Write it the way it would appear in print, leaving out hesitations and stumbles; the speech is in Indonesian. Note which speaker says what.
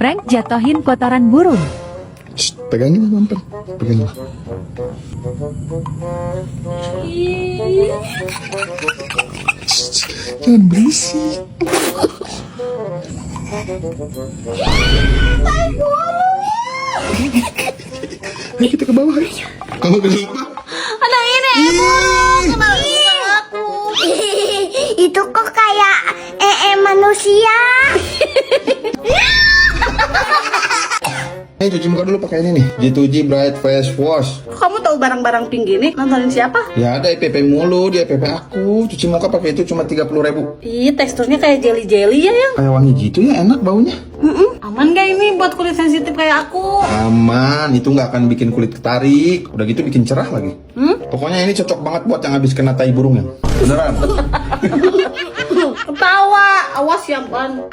Speaker 1: Prank jatohin kotoran burung.
Speaker 2: Shh, pegangin Mampir, pegangin. Shh, jangan berisik. Ayo kita ke bawah. Ayo. Kamu kenapa?
Speaker 3: Ada ini burung sama aku.
Speaker 4: Itu kok kayak manusia.
Speaker 2: Ayo cuci muka dulu pakai ini nih, G2G Bright Face Wash.
Speaker 3: Kamu tahu barang-barang pink gini nontonin siapa?
Speaker 2: Ya ada EPP mulu, di EPP aku. Cuci muka pakai itu cuma 30.000.
Speaker 3: Ih, teksturnya kayak jelly-jelly ya, Yang.
Speaker 2: Kayak wangi gitu ya, enak baunya.
Speaker 3: Aman gak ini buat kulit sensitif kayak aku?
Speaker 2: Aman, itu nggak akan bikin kulit ketarik. Udah gitu bikin cerah lagi. Pokoknya ini cocok banget buat yang habis kena tai burung ya. Beneran.
Speaker 3: Ketawa, awas ya, Ban.